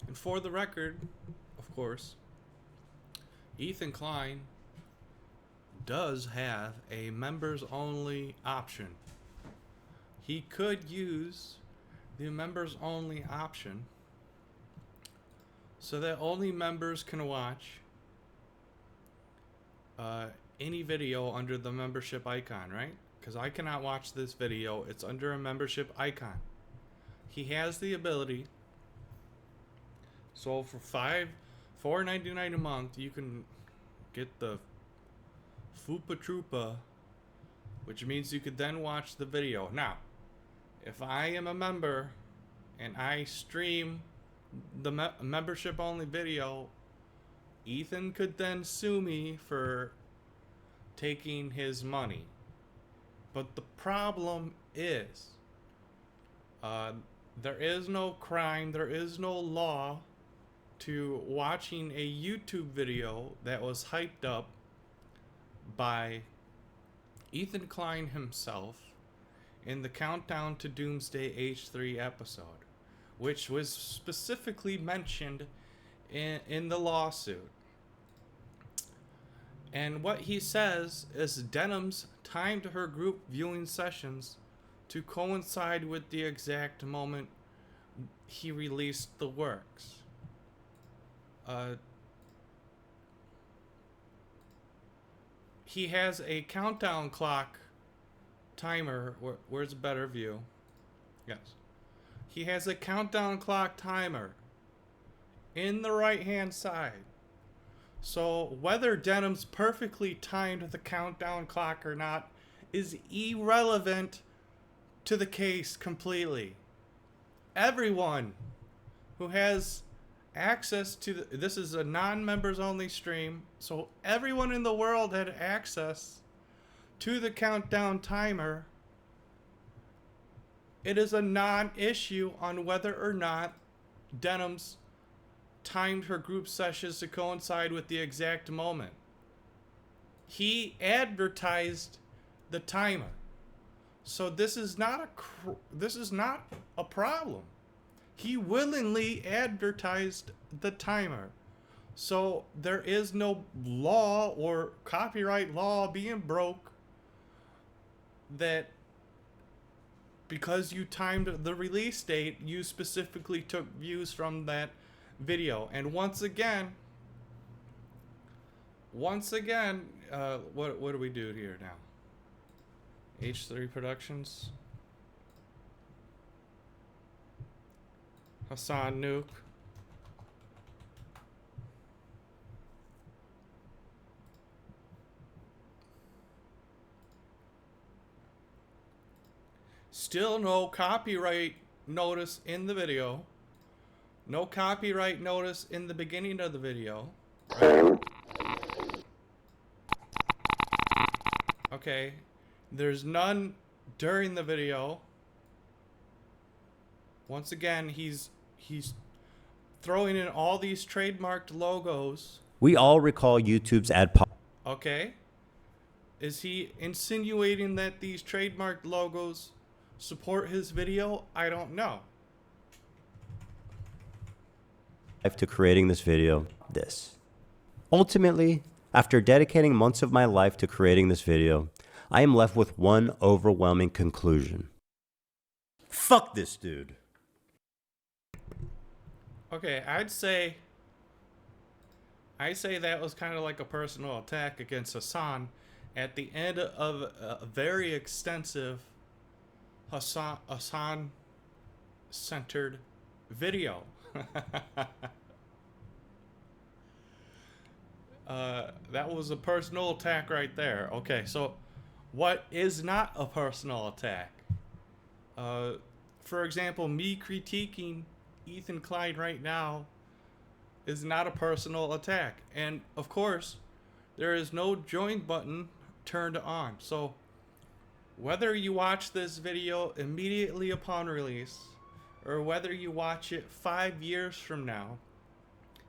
And for the record, of course, Ethan Klein does have a members only option. He could use the members only option so that only members can watch any video under the membership icon, right? Because I cannot watch this video. It's under a membership icon. He has the ability. So for $4.99 a month, you can get the Fupa Troopa, which means you could then watch the video. Now, if I am a member and I stream the membership only video, Ethan could then sue me for taking his money. But the problem is, there is no crime, there is no law to watching a YouTube video that was hyped up by Ethan Klein himself in the Countdown to Doomsday H3 episode, which was specifically mentioned in the lawsuit. And what he says is Denham's timed her group viewing sessions to coincide with the exact moment he released the works. He has a countdown clock timer. Where's a better view? Yes. He has a countdown clock timer in the right hand side. So whether Denham's perfectly timed the countdown clock or not is irrelevant to the case completely. Everyone who has access to this is a non-members only stream, so everyone in the world had access to the countdown timer. It is a non-issue on whether or not Denham's timed her group sessions to coincide with the exact moment. He advertised the timer, so this is not a problem. He willingly advertised the timer, so there is no law or copyright law being broke that because you timed the release date, you specifically took views from that video. And once again, what do we do here now? H3 Productions, Hassan Nuke. Still no copyright notice in the video. No copyright notice in the beginning of the video. Right? Okay. There's none during the video. Once again, he's throwing in all these trademarked logos. We all recall YouTube's ad Okay. Is he insinuating that these trademarked logos support his video? I don't know. to creating this video. Ultimately, after dedicating months of my life to creating this video, I am left with one overwhelming conclusion. Fuck this dude. Okay, I'd say that was kind of like a personal attack against Hassan at the end of a very extensive Hassan-centered video. That was a personal attack right there. Okay, so what is not a personal attack? For example, me critiquing Ethan Klein right now is not a personal attack. And of course, there is no join button turned on. So whether you watch this video immediately upon release or whether you watch it 5 years from now,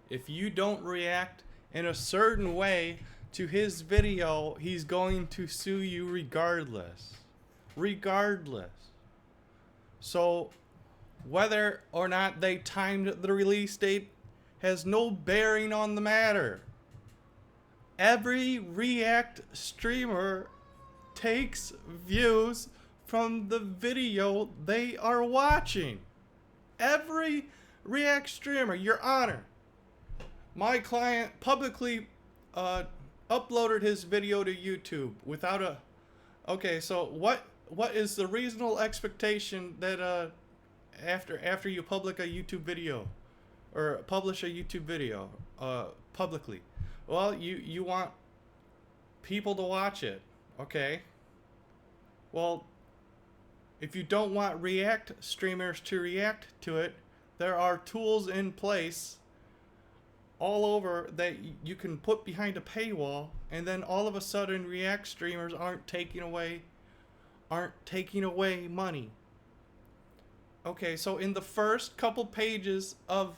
if you don't react in a certain way to his video, he's going to sue you regardless. So whether or not they timed the release date has no bearing on the matter. Every React streamer takes views from the video they are watching. Every React streamer, Your Honor. My client publicly uploaded his video to YouTube without a... Okay, so what is the reasonable expectation that after you publish a YouTube video or publish a YouTube video publicly? Well, you want people to watch it, okay? Well, if you don't want React streamers to react to it, there are tools in place all over that you can put behind a paywall, and then all of a sudden React streamers aren't taking away money. Okay, so in the first couple pages of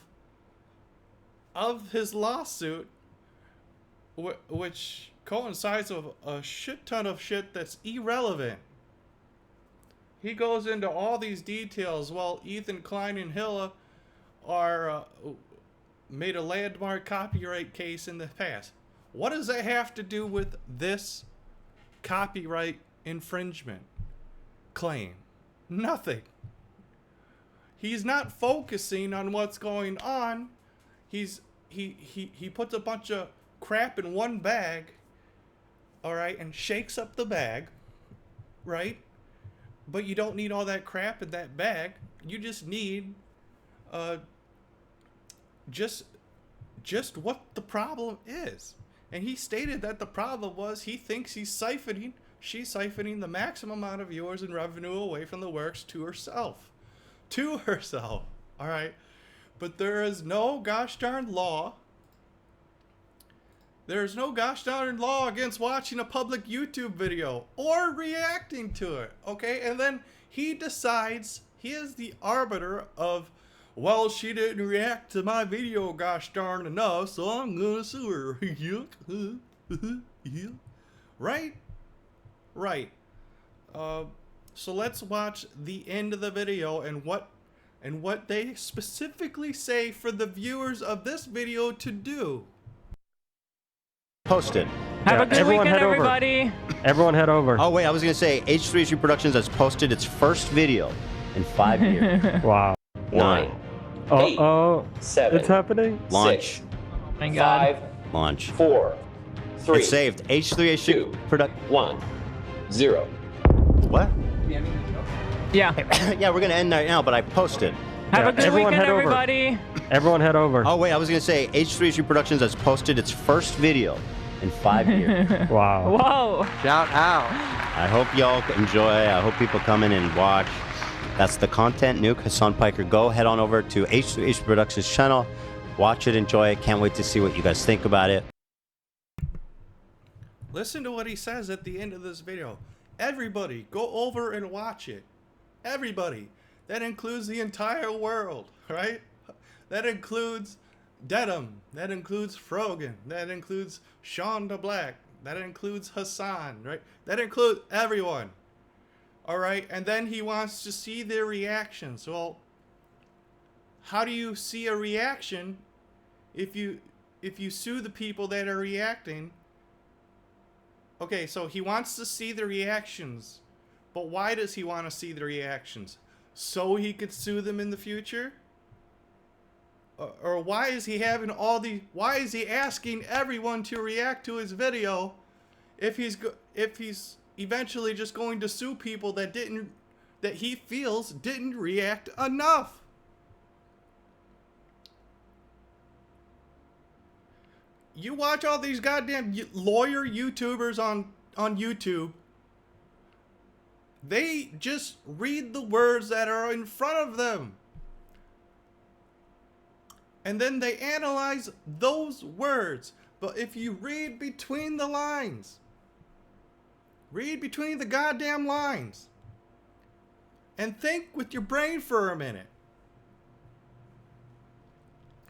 his lawsuit, which coincides with a shit ton of shit that's irrelevant, he goes into all these details. Well, Ethan, Klein, and Hilla are made a landmark copyright case in the past. What does that have to do with this copyright infringement claim? Nothing. He's not focusing on what's going on. He puts a bunch of crap in one bag, all right, and shakes up the bag, right? But you don't need all that crap in that bag. You just need just what the problem is. And he stated that the problem was he thinks she's siphoning the maximum amount of viewers and revenue away from the works to herself. All right? But there is no gosh darn law. There's no gosh darn law against watching a public YouTube video or reacting to it, okay? And then he decides, he is the arbiter of, well, she didn't react to my video gosh darn enough, so I'm gonna sue her. Right? Right. So let's watch the end of the video and what they specifically say for the viewers of this video to do. Posted. Have a good weekend, everybody. Everyone head over. Oh, wait, I was going to say, H3H3 Productions has posted its first video in 5 years. Wow. 9. Oh, 7. it's happening. Launch. 6, Thank God. 5, Launch. 4, 3, It's saved. H3H3 2, Product. 1, 0. What? Yeah. Yeah, we're going to end right now, but I posted. Have a good Everyone weekend, head over. everybody. Everyone head over. Oh, wait, I was going to say, H3H3 Productions has posted its first video in 5 years. Wow. Whoa. Shout out. I hope y'all enjoy. I hope people come in and watch. That's the content nuke, Hassan Piker. Go head on over to H3H Productions channel. Watch it, enjoy it. Can't wait to see what you guys think about it. Listen to what he says at the end of this video. Everybody, go over and watch it. Everybody. That includes the entire world, right? That includes Dedham. That includes Frogan. That includes Sean DeBlack. That includes Hassan, right? That includes everyone. All right? And then he wants to see their reactions. Well, how do you see a reaction if you sue the people that are reacting? Okay, so he wants to see the reactions. But why does he want to see the reactions? So he could sue them in the future? Or why is he having why is he asking everyone to react to his video if he's eventually just going to sue people that he feels didn't react enough? You watch all these goddamn lawyer YouTubers on YouTube. They just read the words that are in front of them. And then they analyze those words. But if you read between the lines, read between the goddamn lines, and think with your brain for a minute.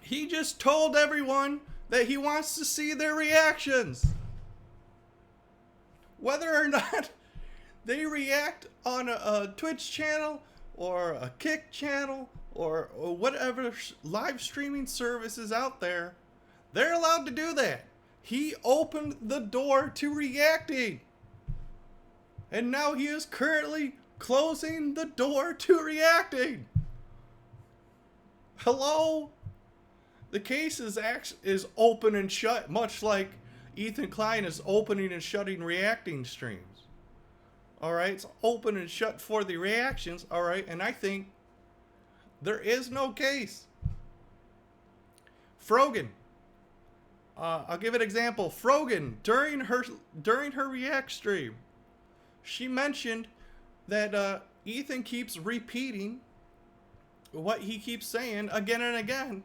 He just told everyone that he wants to see their reactions. Whether or not they react on a Twitch channel or a Kick channel or whatever live streaming service is out there, they're allowed to do that. He opened the door to reacting. And now he is currently closing the door to reacting. Hello? The case is open and shut, much like Ethan Klein is opening and shutting reacting streams. Alright, it's open and shut for the reactions, alright, and I think there is no case. Frogan. I'll give an example. Frogan, during her react stream, she mentioned that Ethan keeps repeating what he keeps saying again and again,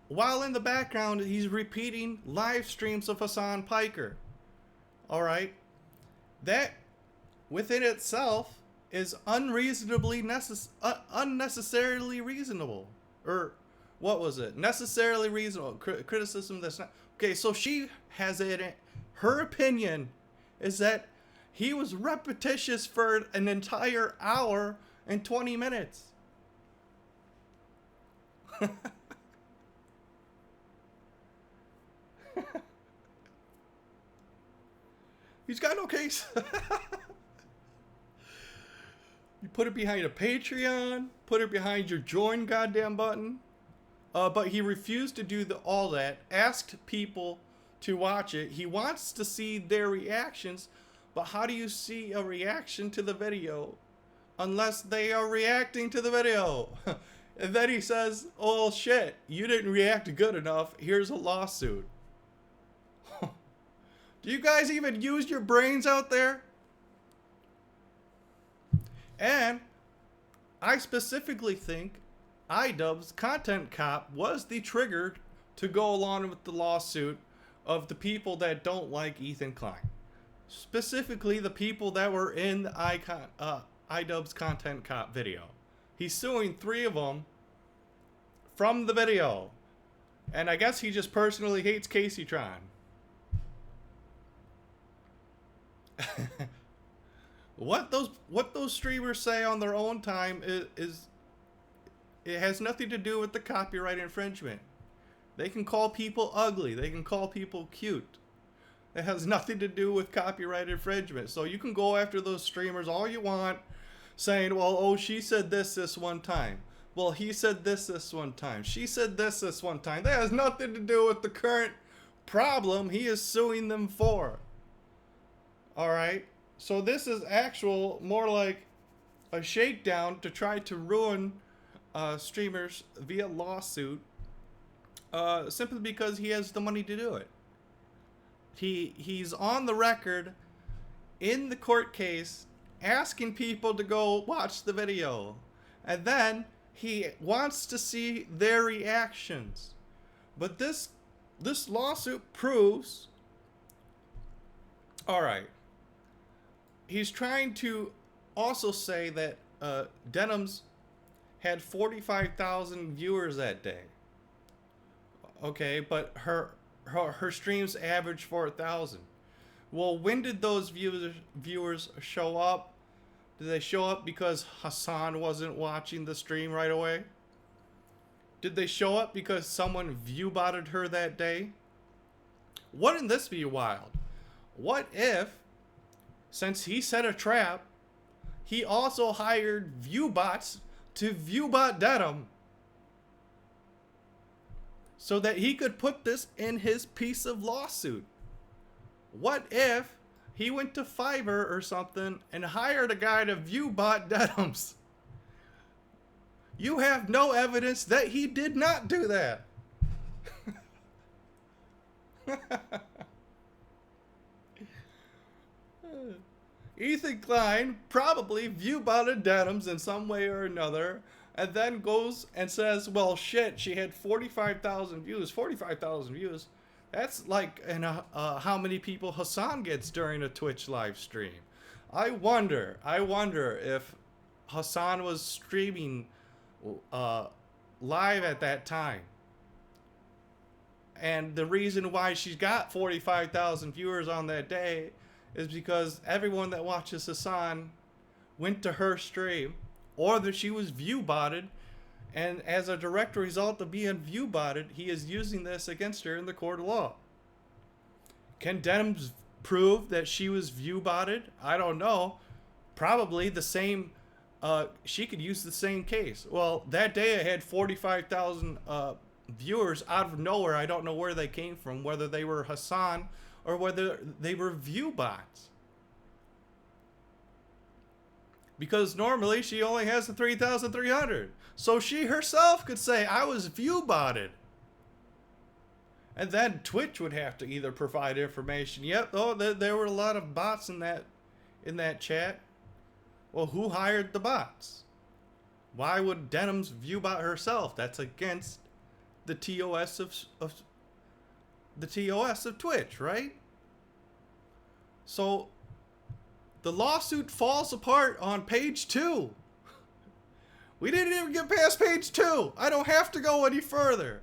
while in the background he's repeating live streams of Hassan Piker. Alright? That within itself is unnecessarily reasonable. Or what was it? Necessarily reasonable. Criticism that's not... Okay, so she has it... Her opinion is that he was repetitious for an entire hour and 20 minutes. He's got no case. You put it behind a Patreon, put it behind your join goddamn button. But he refused to do all that, asked people to watch it. He wants to see their reactions, but how do you see a reaction to the video unless they are reacting to the video? And then he says, oh shit, you didn't react good enough, here's a lawsuit. Do you guys even use your brains out there? And I specifically think iDubbbz's Content Cop was the trigger to go along with the lawsuit of the people that don't like Ethan Klein. Specifically the people that were in the iDubbbz's Content Cop video. He's suing 3 of them from the video. And I guess he just personally hates Casey Tron. What those streamers say on their own time is it has nothing to do with the copyright infringement. They can call people ugly. They can call people cute. It has nothing to do with copyright infringement. So you can go after those streamers all you want, saying, well, oh, she said this one time. Well, he said this one time. She said this one time. That has nothing to do with the current problem he is suing them for. Alright? So this is more like a shakedown to try to ruin streamers via lawsuit, simply because he has the money to do it. He's on the record in the court case asking people to go watch the video, and then he wants to see their reactions. But this lawsuit proves, all right, he's trying to also say that Denims had 45,000 viewers that day. Okay, but her streams averaged 4,000. Well, when did those viewers show up? Did they show up because Hassan wasn't watching the stream right away? Did they show up because someone view-botted her that day? Wouldn't this be wild? What if, since he set a trap, he also hired view-bots to view-bot Denim so that he could put this in his piece of lawsuit? What if he went to Fiverr or something and hired a guy to view-bot Denims? You have no evidence that he did not do that. Ethan Klein probably view-botted Denims in some way or another, and then goes and says, well, shit, she had 45,000 views. 45,000 views? That's like how many people Hassan gets during a Twitch live stream. I wonder if Hassan was streaming live at that time. And the reason why she's got 45,000 viewers on that day is because everyone that watches Hassan went to her stream, or that she was view-botted And as a direct result of being view-botted, he is using this against her in the court of law. Can Denims prove that she was view-botted? I don't know. Probably the same. She could use the same case. Well, that day I had 45,000 viewers out of nowhere. I don't know where they came from, whether they were Hassan or whether they were view bots. Because normally she only has the 3,300. So she herself could say, I was view botted. And then Twitch would have to either provide information. Yep, though there were a lot of bots in that chat. Well, who hired the bots? Why would Denims view bot herself? That's against the TOS of Twitch, right? So the lawsuit falls apart on page 2. We didn't even get past page 2. I don't have to go any further.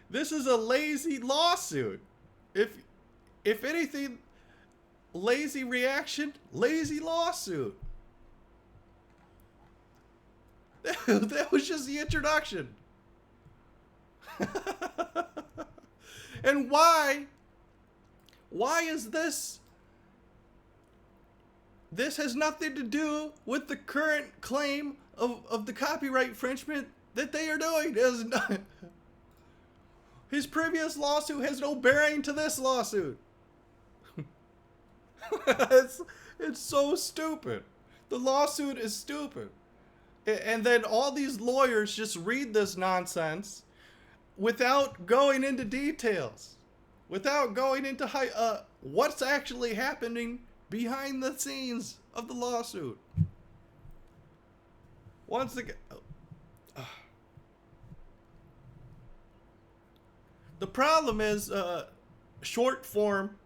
This is a lazy lawsuit. If anything, lazy reaction, lazy lawsuit. That was just the introduction. And why is this? This has nothing to do with the current claim of the copyright infringement that they are doing. His previous lawsuit has no bearing to this lawsuit. It's so stupid. The lawsuit is stupid. And then all these lawyers just read this nonsense without going into details, without going into what's actually happening behind the scenes of the lawsuit. Once again, the problem is short form,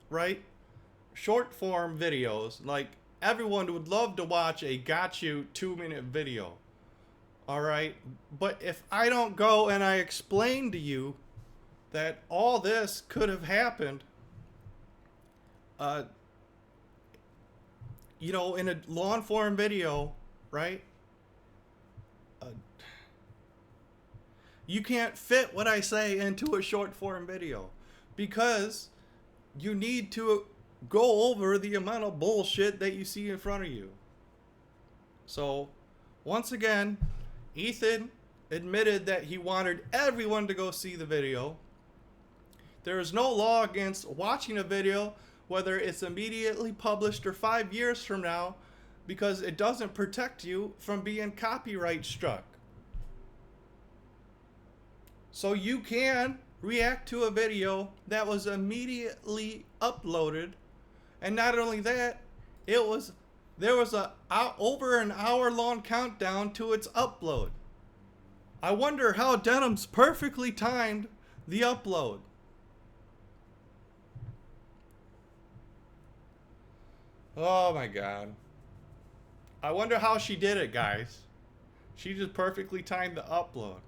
right? Short form videos. Like, everyone would love to watch a got you 2-minute video. All right? But if I don't go and I explain to you that all this could have happened, you know, in a long form video, right? You can't fit what I say into a short form video because you need to go over the amount of bullshit that you see in front of you. So, once again, Ethan admitted that he wanted everyone to go see the video. There is no law against watching a video, whether it's immediately published or 5 years from now, because it doesn't protect you from being copyright struck. So you can react to a video that was immediately uploaded, and not only that, there was over an hour-long countdown to its upload. I wonder how Denims perfectly timed the upload. Oh my god. I wonder how she did it, guys. She just perfectly timed the upload.